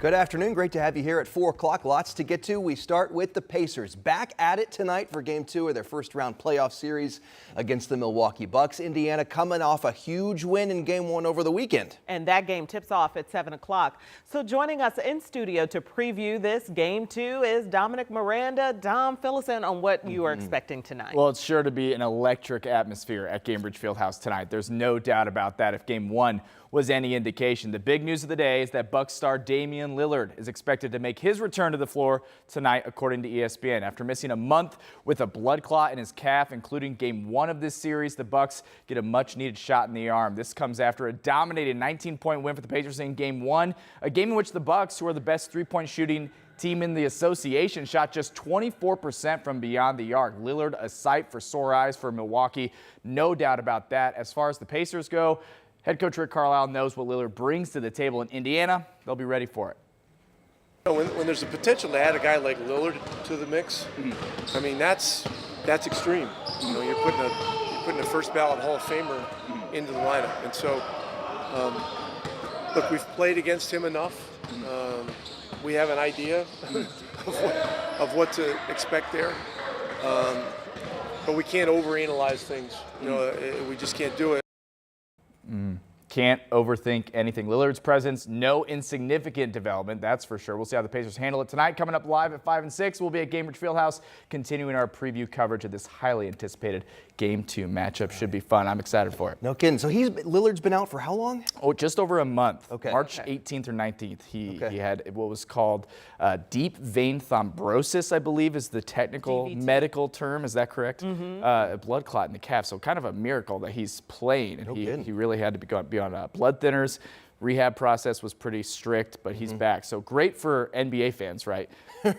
Good afternoon. Great to have you here at 4 o'clock. Lots to get to. We start with the Pacers. Back at it tonight for Game 2 of their first-round playoff series against the Milwaukee Bucks. Indiana coming off a huge win in Game 1 over the weekend. And that game tips off at 7 o'clock. So joining us in studio to preview this Game 2 is Dominic Miranda. Dom, fill us in on what you are expecting tonight. Well, it's sure to be an electric atmosphere at Gainbridge Fieldhouse tonight. There's no doubt about that if Game 1 was any indication. The big news of the day is that Bucks star Damian Lillard is expected to make his return to the floor tonight, according to ESPN. After missing a month with a blood clot in his calf, including Game 1 of this series, the Bucks get a much-needed shot in the arm. This comes after a dominating 19-point win for the Pacers in Game 1, a game in which the Bucks, who are the best three-point shooting team in the association, shot just 24% from beyond the arc. Lillard, a sight for sore eyes for Milwaukee, no doubt about that. As far as the Pacers go, head coach Rick Carlisle knows what Lillard brings to the table in Indiana. They'll be ready for it. When there's a potential to add a guy like Lillard to the mix, I mean that's extreme. You know, you're putting a first ballot Hall of Famer into the lineup, and so look, we've played against him enough. We have an idea of what to expect there, but we can't overanalyze things. You know, we just can't do it. Can't overthink anything. Lillard's presence, no insignificant development, that's for sure. We'll see how the Pacers handle it tonight. Coming up live at 5 and 6, we'll be at Gainbridge Fieldhouse, continuing our preview coverage of this highly anticipated Game 2 matchup. Should be fun. I'm excited for it. No kidding. So Lillard's been out for how long? Oh, just over a month. Okay. March 18th or 19th. He had what was called deep vein thrombosis, I believe is the technical DVT. medical term. Is that correct? A blood clot in the calf. So kind of a miracle that he's playing. And he really had to be on blood thinners. Rehab process was pretty strict, but he's back. So great for NBA fans, right?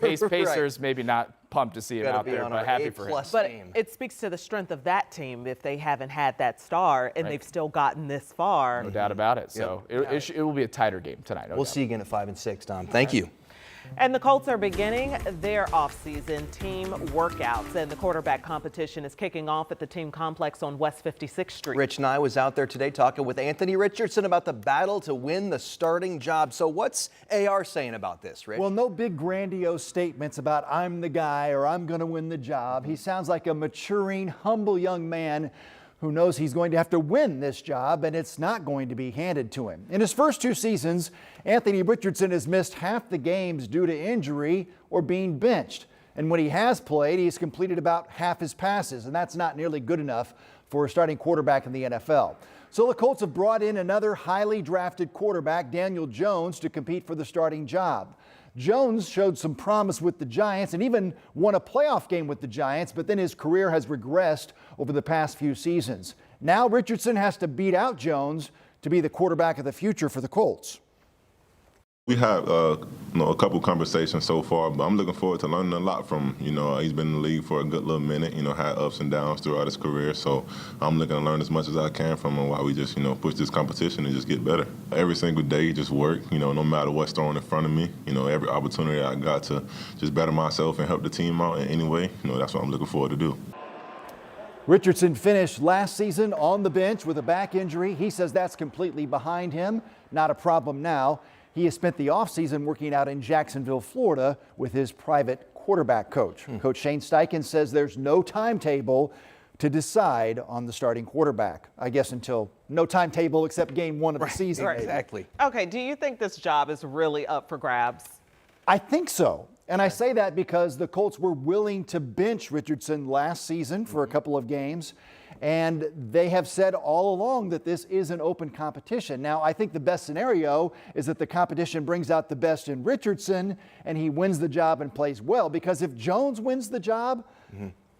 Pacers maybe not pumped to see him out there, but happy for him. But it speaks to the strength of that team if they haven't had that star and they've still gotten this far. No doubt about it. So it will be a tighter game tonight. We'll see you again at 5 and 6, Dom. Thank you. And the Colts are beginning their offseason team workouts, and the quarterback competition is kicking off at the team complex on West 56th Street. Rich and I was out there today talking with Anthony Richardson about the battle to win the starting job. So what's AR saying about this, Rich? Well, no big grandiose statements about I'm the guy or I'm going to win the job. He sounds like a maturing, humble young man who knows he's going to have to win this job, and it's not going to be handed to him. In his first 2 seasons, Anthony Richardson has missed half the games due to injury or being benched. And when he has played, he's completed about half his passes, and that's not nearly good enough for a starting quarterback in the NFL. So the Colts have brought in another highly drafted quarterback, Daniel Jones, to compete for the starting job. Jones showed some promise with the Giants and even won a playoff game with the Giants, but then his career has regressed over the past few seasons. Now Richardson has to beat out Jones to be the quarterback of the future for the Colts. We had a couple conversations so far, but I'm looking forward to learning a lot from him. He's been in the league for a good little minute, had ups and downs throughout his career. So I'm looking to learn as much as I can from him while we just, push this competition and just get better. Every single day, just work, no matter what's thrown in front of me. Every opportunity I got to just better myself and help the team out in any way, that's what I'm looking forward to do. Richardson finished last season on the bench with a back injury. He says that's completely behind him, not a problem now. He has spent the offseason working out in Jacksonville, Florida with his private quarterback coach. Coach Shane Steichen says there's no timetable to decide on the starting quarterback. I guess until no timetable except game 1 of the season. Right, exactly. Okay, do you think this job is really up for grabs? I think so. And I say that because the Colts were willing to bench Richardson last season for a couple of games. And they have said all along that this is an open competition. Now, I think the best scenario is that the competition brings out the best in Richardson and he wins the job and plays well. Because if Jones wins the job,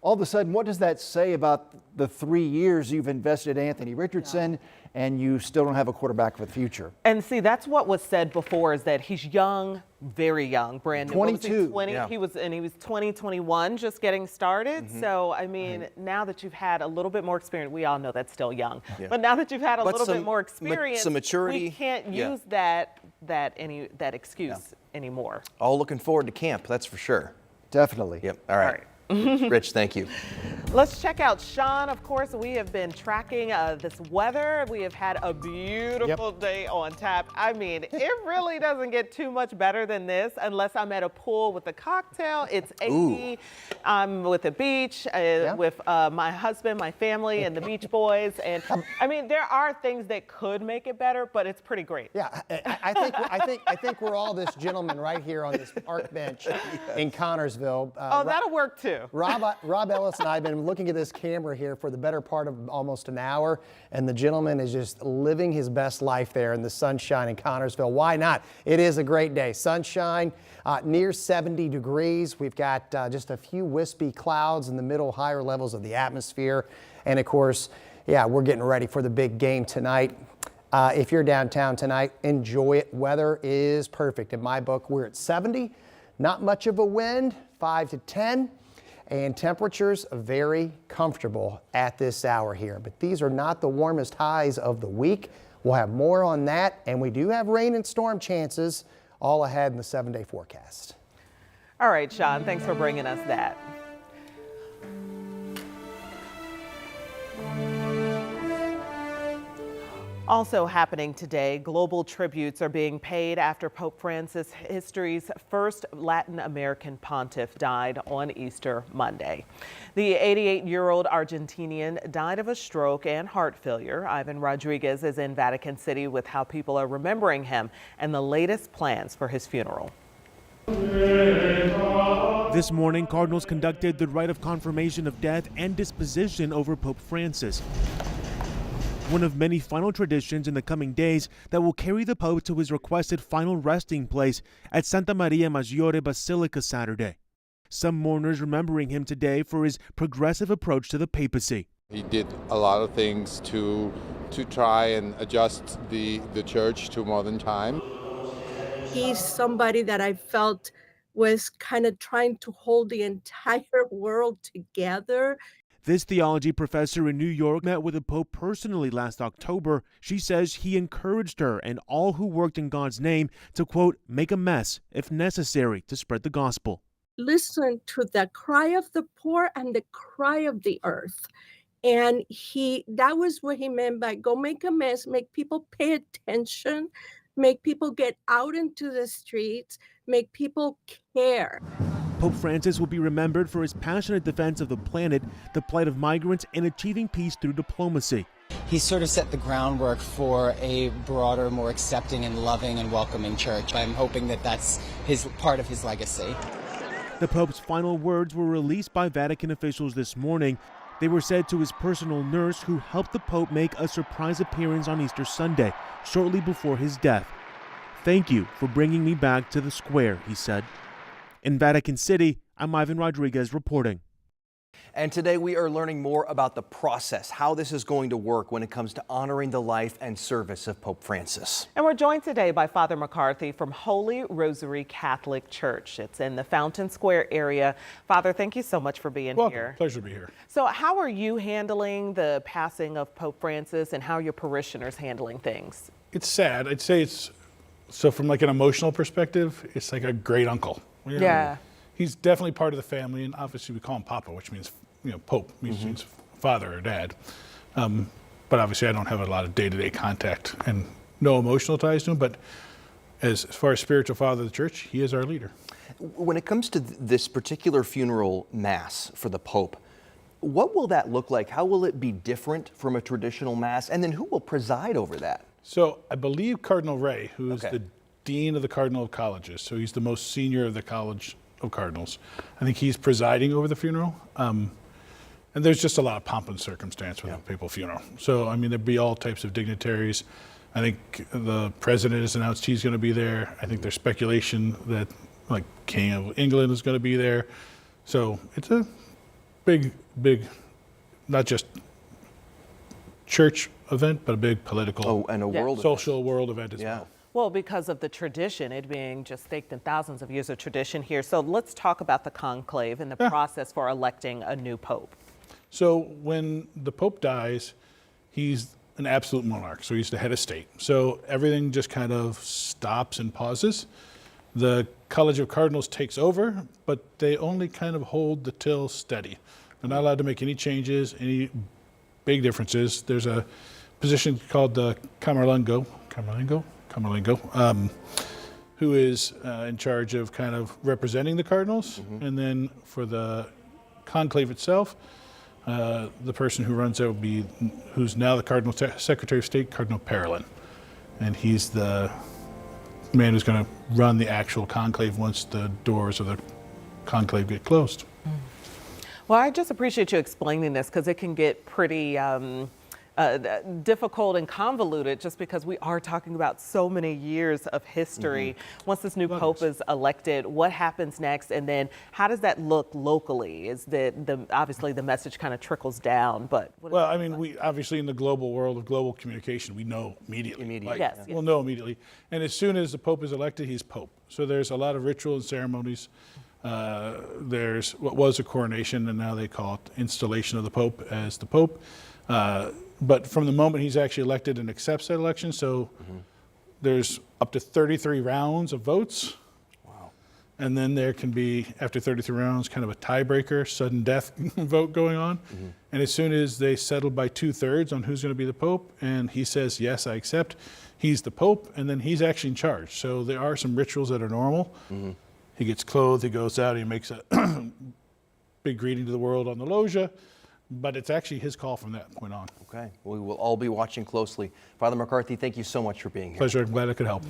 all of a sudden, what does that say about the 3 years you've invested in Anthony Richardson and you still don't have a quarterback for the future? And see, that's what was said before, is that he's young, very young, brand new. 22. 20, he was 20, 21, just getting started. So, I mean, now that you've had a little bit more experience, we all know that's still young, but now that you've had a little bit more experience, some maturity, we can't use that excuse anymore. All looking forward to camp, that's for sure. Definitely. Yep. All right. Rich, thank you. Let's check out Sean. Of course, we have been tracking this weather. We have had a beautiful day on tap. I mean, it really doesn't get too much better than this unless I'm at a pool with a cocktail. It's 80. I'm with the beach with my husband, my family, and the Beach Boys. And I mean, there are things that could make it better, but it's pretty great. Yeah, I think we're all this gentleman right here on this park bench in Connorsville. That'll work too. Rob Ellis and I have been looking at this camera here for the better part of almost an hour, and the gentleman is just living his best life there in the sunshine in Connorsville. Why not? It is a great day. Sunshine, near 70 degrees. We've got just a few wispy clouds in the middle, higher levels of the atmosphere. And of course, yeah, we're getting ready for the big game tonight. If you're downtown tonight, enjoy it. Weather is perfect. In my book, we're at 70. Not much of a wind, 5 to 10. And temperatures very comfortable at this hour here. But these are not the warmest highs of the week. We'll have more on that, and we do have rain and storm chances all ahead in the 7-day forecast. All right, Sean, thanks for bringing us that. Also happening today, global tributes are being paid after Pope Francis, history's first Latin American pontiff, died on Easter Monday. The 88-year-old Argentinian died of a stroke and heart failure. Ivan Rodriguez is in Vatican City with how people are remembering him and the latest plans for his funeral. This morning, Cardinals conducted the rite of confirmation of death and disposition over Pope Francis. One of many final traditions in the coming days that will carry the Pope to his requested final resting place at Santa Maria Maggiore Basilica Saturday. Some mourners remembering him today for his progressive approach to the papacy. He did a lot of things to try and adjust the church to modern time. He's somebody that I felt was kind of trying to hold the entire world together. This theology professor in New York met with the Pope personally last October. She says he encouraged her and all who worked in God's name to, quote, make a mess if necessary to spread the gospel. Listen to the cry of the poor and the cry of the earth. And that was what he meant by go make a mess, make people pay attention, make people get out into the streets, make people care. Pope Francis will be remembered for his passionate defense of the planet, the plight of migrants, and achieving peace through diplomacy. He sort of set the groundwork for a broader, more accepting and loving and welcoming church. I'm hoping that that's part of his legacy. The Pope's final words were released by Vatican officials this morning. They were said to his personal nurse, who helped the Pope make a surprise appearance on Easter Sunday, shortly before his death. Thank you for bringing me back to the square, he said. In Vatican City, I'm Ivan Rodriguez reporting. And today we are learning more about the process, how this is going to work when it comes to honoring the life and service of Pope Francis. And we're joined today by Father McCarthy from Holy Rosary Catholic Church. It's in the Fountain Square area. Father, thank you so much for being here. Pleasure to be here. So how are you handling the passing of Pope Francis, and how are your parishioners handling things? It's sad. I'd say so from like an emotional perspective, it's like a great uncle. Yeah. He's definitely part of the family, and obviously we call him Papa, which means, Pope, means father or dad. But obviously I don't have a lot of day-to-day contact and no emotional ties to him, but as far as spiritual father of the church, he is our leader. When it comes to this particular funeral mass for the Pope, what will that look like? How will it be different from a traditional mass? And then who will preside over that? So I believe Cardinal Ray, who is the Dean of the Cardinal of Colleges, so he's the most senior of the College of Cardinals. I think he's presiding over the funeral. And there's just a lot of pomp and circumstance with a papal funeral. So, I mean, there'd be all types of dignitaries. I think the president has announced he's going to be there. I think there's speculation that, like, King of England is going to be there. So it's a big, not just church event, but a big political, and a world social world event as well. Well, because of the tradition, it being just staked in thousands of years of tradition here. So let's talk about the conclave and the process for electing a new pope. So when the Pope dies, he's an absolute monarch. So he's the head of state. So everything just kind of stops and pauses. The College of Cardinals takes over, but they only kind of hold the till steady. They're not allowed to make any changes, any big differences. There's a position called the Camerlengo, who is in charge of kind of representing the Cardinals. And then for the conclave itself, the person who runs it will be, who's now the Cardinal Secretary of State, Cardinal Parolin. And he's the man who's going to run the actual conclave once the doors of the conclave get closed. Well, I just appreciate you explaining this because it can get pretty difficult and convoluted just because we are talking about so many years of history. Once this new pope is elected, what happens next? And then how does that look locally? Is obviously the message kind of trickles down, but well, I mean, we obviously in the global world of global communication, we know immediately. Yes. We'll know immediately. And as soon as the pope is elected, he's pope. So there's a lot of ritual and ceremonies. There's what was a coronation, and now they call it installation of the pope as the pope. But from the moment he's actually elected and accepts that election, so there's up to 33 rounds of votes. Wow. And then there can be, after 33 rounds, kind of a tiebreaker, sudden death vote going on. And as soon as they settle by 2/3 on who's going to be the pope, and he says, yes, I accept, he's the pope, and then he's actually in charge. So there are some rituals that are normal. He gets clothed, he goes out, he makes a big greeting to the world on the loggia. But it's actually his call from that point on. Okay. We will all be watching closely. Father McCarthy, thank you so much for being here. Pleasure. I'm glad I could help.